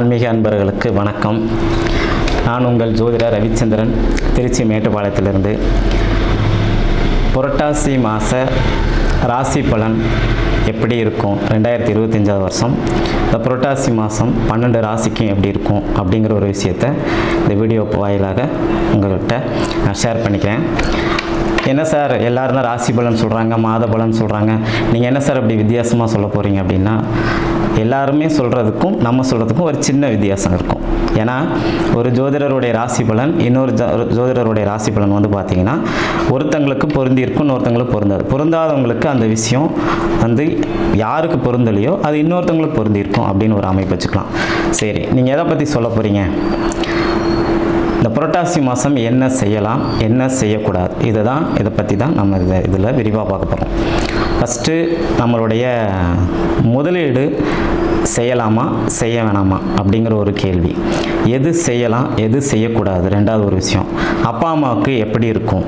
ஆன்மீக அன்பர்களுக்கு வணக்கம். நான் உங்கள் ஜோதிடர் ரவிச்சந்திரன், திருச்சி மேட்டுப்பாளையத்திலிருந்து. புரட்டாசி மாத ராசி பலன் எப்படி இருக்கும் 2025 வருஷம், இந்த புரட்டாசி மாதம் 12 ராசிக்கும் எப்படி இருக்கும் அப்படிங்கிற ஒரு விஷயத்தை இந்த வீடியோ வாயிலாக உங்கள்கிட்ட நான் ஷேர் பண்ணிக்கிறேன். என்ன சார் எல்லோரும் தான் ராசி பலன் சொல்கிறாங்க, மாத பலன் சொல்கிறாங்க, நீங்கள் என்ன சார் அப்படி வித்தியாசமாக சொல்ல போகிறீங்க அப்படின்னா, எல்லாருமே சொல்கிறதுக்கும் நம்ம சொல்கிறதுக்கும் ஒரு சின்ன வித்தியாசம் இருக்கும். ஏன்னா ஒரு ஜோதிடருடைய ராசி பலன் இன்னொரு ஜோதிடருடைய ராசி பலன் வந்து பார்த்திங்கன்னா ஒருத்தங்களுக்கு பொருந்தி இருக்கும், இன்னொருத்தங்களுக்கு பொருந்தாது. பொருந்தாதவங்களுக்கு அந்த விஷயம் வந்து யாருக்கு பொருந்தலையோ அது இன்னொருத்தவங்களுக்கு பொருந்தி இருக்கும் அப்படின்னு ஒரு அமைப்பு வச்சுக்கலாம். சரி, நீங்கள் எதை பற்றி சொல்ல போகிறீங்க, இந்த புரட்டாசி மாதம் என்ன செய்யலாம், என்ன செய்யக்கூடாது, இதை பற்றி தான் நம்ம இதில் விரிவாக பார்க்க போகிறோம். ஃபஸ்ட்டு நம்மளுடைய முதலீடு செய்யலாமா செய்ய வேணாமா அப்படிங்கிற ஒரு கேள்வி. எது செய்யலாம் எது செய்யக்கூடாது, ரெண்டாவது ஒரு விஷயம், அப்பா அம்மாவுக்கு எப்படி இருக்கும்,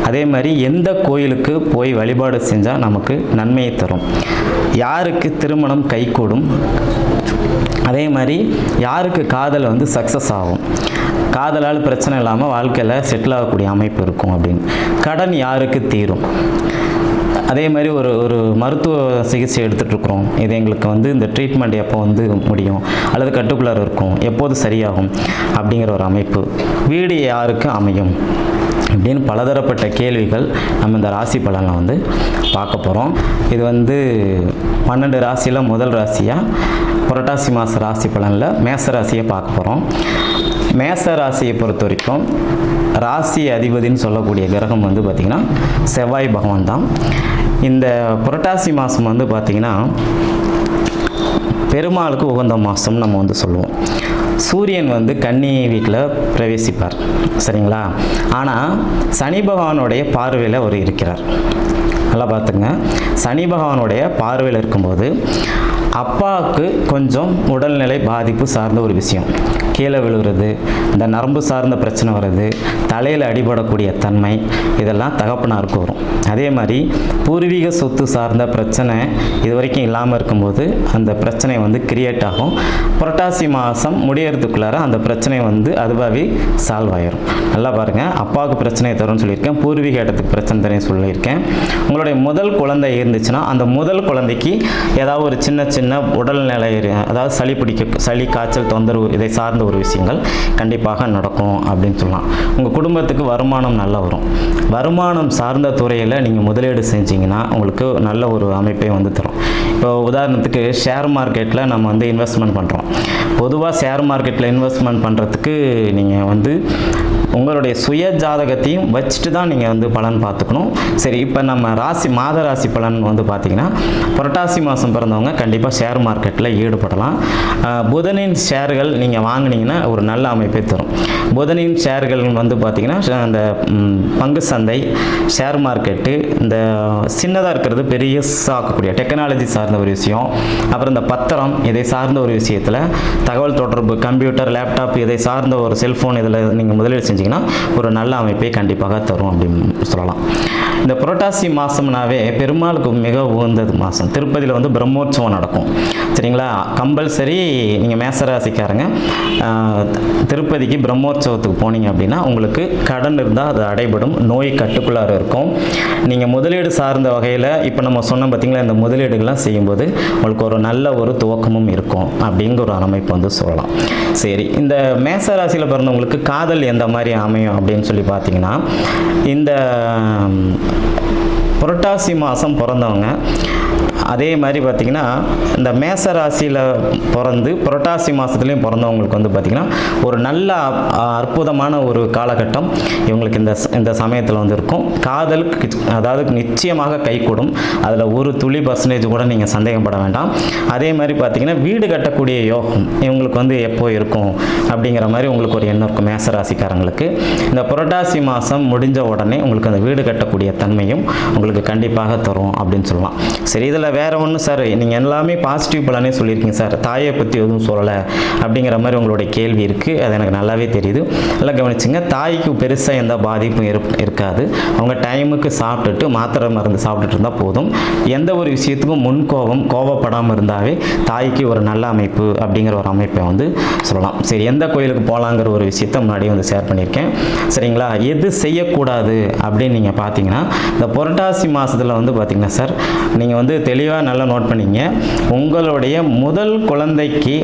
அதே மாதிரி எந்த கோயிலுக்கு போய் வழிபாடு செஞ்சால் நமக்கு நன்மையை தரும், யாருக்கு திருமணம் கைகூடும், அதே மாதிரி யாருக்கு காதல் வந்து சக்ஸஸ் ஆகும், காதலால் பிரச்சனை இல்லாமல் வாழ்க்கையில் செட்டில் ஆகக்கூடிய அமைப்பு இருக்கும் அப்படின்னு, கடன் யாருக்கு தீரும், அதே மாதிரி ஒரு மருத்துவ சிகிச்சை எடுத்துகிட்ருக்குறோம், இது எங்களுக்கு வந்து இந்த ட்ரீட்மெண்ட் எப்போ வந்து முடியும் அல்லது கட்டுக்குள்ளார இருக்கும், எப்போது சரியாகும் அப்படிங்கிற ஒரு அமைப்பு, வீடு யாருக்கு அமையும் அப்படின்னு பலதரப்பட்ட கேள்விகள் நம்ம இந்த ராசி பலனில் வந்து பார்க்க போகிறோம். இது வந்து 12 ராசியில் முதல் ராசியாக புரட்டாசி மாத ராசி பலனில் மேச ராசியை பார்க்க போகிறோம். மேச ராசியை பொறுத்த வரைக்கும் ராசி அதிபதினு சொல்லக்கூடிய கிரகம் வந்து பார்த்திங்கன்னா செவ்வாய் பகவான் தான். இந்த புரட்டாசி மாதம் வந்து பார்த்திங்கன்னா பெருமாளுக்கு உகந்த மாதம் நம்ம வந்து சொல்லுவோம். சூரியன் வந்து கன்னி வீட்டில் பிரவேசிப்பார், சரிங்களா? ஆனால் சனி பகவானுடைய பார்வையில் அவர் இருக்கிறார். நல்லா பார்த்துங்க, சனி பகவானுடைய பார்வையில் இருக்கும்போது அப்பாவுக்கு கொஞ்சம் உடல்நிலை பாதிப்பு சார்ந்த ஒரு விஷயம், கீழே விழுகிறது, இந்த நரம்பு சார்ந்த பிரச்சனை வர்றது, தலையில் அடிபடக்கூடிய தன்மை, இதெல்லாம் தகப்பனாருக்கு வரும். அதே மாதிரி பூர்வீக சொத்து சார்ந்த பிரச்சனை இது வரைக்கும் இல்லாமல் இருக்கும்போது அந்த பிரச்சனை வந்து கிரியேட் ஆகும். புரட்டாசி மாதம் முடியறதுக்குள்ளார அந்த பிரச்சனை வந்து அதுவாகவே சால்வ் ஆகிடும். நல்லா பாருங்கள், அப்பாவுக்கு பிரச்சனையை தரும்னு சொல்லியிருக்கேன், பூர்வீக இடத்துக்கு பிரச்சனை தரேன்னு சொல்லியிருக்கேன். உங்களுடைய முதல் குழந்தை இருந்துச்சுன்னா அந்த முதல் குழந்தைக்கு ஏதாவது ஒரு சின்ன சின்ன உடல்நிலை, அதாவது சளி காய்ச்சல் தொந்தரவு இதை சார்ந்த ஒரு விஷயங்கள் கண்டிப்பாக நடக்கும் அப்படின்னு சொல்லலாம். உங்கள் குடும்பத்துக்கு வருமானம் நல்லா வரும். வருமானம் சார்ந்த துறையில் நீங்கள் முதலீடு செஞ்சீங்கன்னா உங்களுக்கு நல்ல ஒரு அமைப்பை வந்து தரும். இப்போ உதாரணத்துக்கு ஷேர் மார்க்கெட்டில் நம்ம வந்து இன்வெஸ்ட்மெண்ட் பண்ணுறோம். பொதுவாக ஷேர் மார்க்கெட்டில் இன்வெஸ்ட்மெண்ட் பண்ணுறதுக்கு நீங்கள் வந்து உங்களுடைய சுய ஜாதகத்தையும் வச்சுட்டு தான் நீங்கள் வந்து பலன் பார்த்துக்கணும். சரி, இப்போ நம்ம மாத ராசி பலன் வந்து பார்த்திங்கன்னா புரட்டாசி மாதம் பிறந்தவங்க கண்டிப்பாக ஷேர் மார்க்கெட்டில் ஈடுபடலாம். புதனின் ஷேர்கள் நீங்கள் வாங்கினீங்கன்னா ஒரு நல்ல அமைப்பை தரும். புதனின் ஷேர்கள் வந்து பார்த்திங்கன்னா அந்த பங்கு சந்தை, ஷேர் மார்க்கெட்டு, இந்த சின்னதாக இருக்கிறது பெரிய ஆக்கக்கூடிய டெக்னாலஜி சார்ந்த ஒரு விஷயம், அப்புறம் இந்த பத்திரம் இதை சார்ந்த ஒரு விஷயத்தில் தகவல் தொடர்பு, கம்ப்யூட்டர், லேப்டாப் இதை சார்ந்த ஒரு செல்ஃபோன் இதில் நீங்கள் முதலீடு செஞ்சீங்கன்னா ஒரு நல்ல அமைப்பை கண்டிப்பாக தரும் அப்படின்னு சொல்லலாம். இந்த புரட்டாசி மாதம்னாவே பெருமாளுக்கு மிக உகந்தது மாதம். திருப்பதியில் வந்து பிரம்மோற்சவம் நடக்கும், சரிங்களா? கம்பல்சரி நீங்கள் மேசராசிக்காரங்க திருப்பதிக்கு பிரம்மோற்சவத்துக்கு போனீங்க அப்படின்னா உங்களுக்கு கடன் இருந்தால் அது அடைபடும், நோய் கட்டுக்குள்ளார இருக்கும். நீங்கள் முதலீடு சார்ந்த வகையில் இப்போ நம்ம சொன்ன பார்த்திங்களா, இந்த முதலீடுகள்லாம் செய்யும்போது உங்களுக்கு ஒரு நல்ல ஒரு துவக்கமும் இருக்கும் அப்படிங்கிற ஒரு அமைப்பு வந்து சொல்லலாம். சரி, இந்த மேசராசியில் பிறந்தவங்களுக்கு காதல் எந்த மாதிரி அமையும் அப்படின்னு சொல்லி பார்த்தீங்கன்னா, இந்த புரட்டாசி மாதம் பிறந்தவங்க அதே மாதிரி பார்த்திங்கன்னா இந்த மேச ராசியில் பிறந்து புரட்டாசி மாதத்துலேயும் பிறந்தவங்களுக்கு வந்து பார்த்திங்கன்னா ஒரு நல்ல அற்புதமான ஒரு காலகட்டம் இவங்களுக்கு இந்த சமயத்தில் வந்து இருக்கும். காதலுக்கு அதாவது நிச்சயமாக கைகூடும், அதில் ஒரு துளி % கூட நீங்கள் சந்தேகப்பட வேண்டாம். அதே மாதிரி பார்த்திங்கன்னா வீடு கட்டக்கூடிய யோகம் இவங்களுக்கு வந்து எப்போ இருக்கும் அப்படிங்கிற மாதிரி உங்களுக்கு ஒரு எண்ணம் இருக்கும். மேச ராசிக்காரங்களுக்கு இந்த புரட்டாசி மாதம் முடிஞ்ச உடனே உங்களுக்கு அந்த வீடு கட்டக்கூடிய தன்மையும் உங்களுக்கு கண்டிப்பாக தரும் அப்படின்னு சொல்லலாம். சரி, இதில் வேறு ஒன்றும் சார் நீங்கள் எல்லாமே பாசிட்டிவ் பலனே சொல்லியிருக்கீங்க சார், தாயை பற்றி எதுவும் சொல்லலை அப்படிங்கிற மாதிரி உங்களுடைய கேள்வி இருக்குது. அது எனக்கு நல்லாவே தெரியுது. நல்லா கவனிச்சுங்க. தாய்க்கு பெருசாக எந்த பாதிப்பும் இருக்காது. அவங்க டைமுக்கு சாப்பிட்டுட்டு மாத்திரை மருந்து சாப்பிட்டுட்டு இருந்தால் போதும். எந்த ஒரு விஷயத்துக்கும் கோவப்படாமல் இருந்தாவே தாய்க்கு ஒரு நல்ல அமைப்பு அப்படிங்கிற ஒரு அமைப்பை வந்து சொல்லலாம். சரி, எந்த கோயிலுக்கு போகலாங்கிற ஒரு விஷயத்தை முன்னாடியே வந்து ஷேர் பண்ணியிருக்கேன். சரிங்களா? எது செய்யக்கூடாது அப்படின்னு நீங்கள் பார்த்தீங்கன்னா, இந்த புரட்டாசி மாதத்தில் வந்து பார்த்தீங்கன்னா சார், நீங்கள் வந்து தெளிவாக நல்லா நோட் பண்ணிங்க. உங்களுடைய முதல் குழந்தைக்கு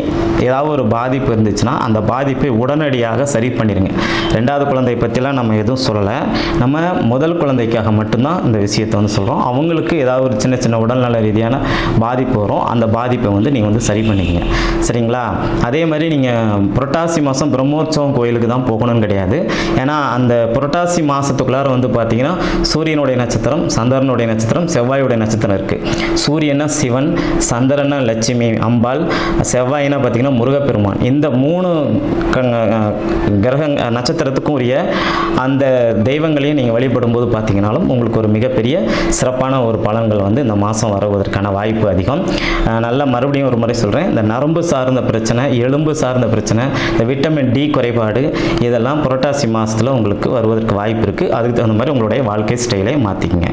ஏதாவது ஒரு பாதிப்பு இருந்துச்சுன்னா அந்த பாதிப்பை உடனடியாக சரி பண்ணிடுங்க. ரெண்டாவது குழந்தை பற்றிலாம் நம்ம எதுவும் சொல்லலை. நம்ம முதல் குழந்தைக்காக மட்டும்தான் இந்த விஷயத்தை வந்து சொல்கிறோம். அவங்களுக்கு ஏதாவது ஒரு சின்ன சின்ன உடல்நல ரீதியான பாதிப்பு வரும். அந்த பாதிப்பை வந்து நீங்கள் வந்து சரி பண்ணிக்கங்க. சரிங்களா? அதே மாதிரி நீங்கள் புரட்டாசி மாதம் பிரம்மோற்சவம் கோயிலுக்கு தான் போகணும்னு கிடையாது. ஏன்னா அந்த புரட்டாசி மாதத்துக்குள்ளார வந்து பார்த்தீங்கன்னா சூரியனுடைய நட்சத்திரம், சந்திரனுடைய நட்சத்திரம், செவ்வாயுடைய நட்சத்திரம் இருக்குது. சூரியனா சிவன், சந்திரனா லட்சுமி அம்பாள், செவ்வாயினா பார்த்தீங்கன்னா முருகப்பெருமான். இந்த 3 கிரக நட்சத்திரத்துக்கும் உரிய அந்த தெய்வங்களையும் நீங்கள் வழிபடும் போது பார்த்தீங்கன்னாலும் உங்களுக்கு ஒரு மிகப்பெரிய சிறப்பான ஒரு பலன்கள் வந்து இந்த மாதம் வருவதற்கான வாய்ப்பு அதிகம். நல்லா மறுபடியும் ஒரு முறை சொல்கிறேன், இந்த நரம்பு சார்ந்த பிரச்சனை, எலும்பு சார்ந்த பிரச்சனை, இந்த விட்டமின் டி குறைபாடு, இதெல்லாம் புரட்டாசி மாதத்தில் உங்களுக்கு வருவதற்கு வாய்ப்பு இருக்குது. அதுக்கு தகுந்த மாதிரி உங்களுடைய வாழ்க்கை ஸ்டைலை மாற்றிக்கங்க.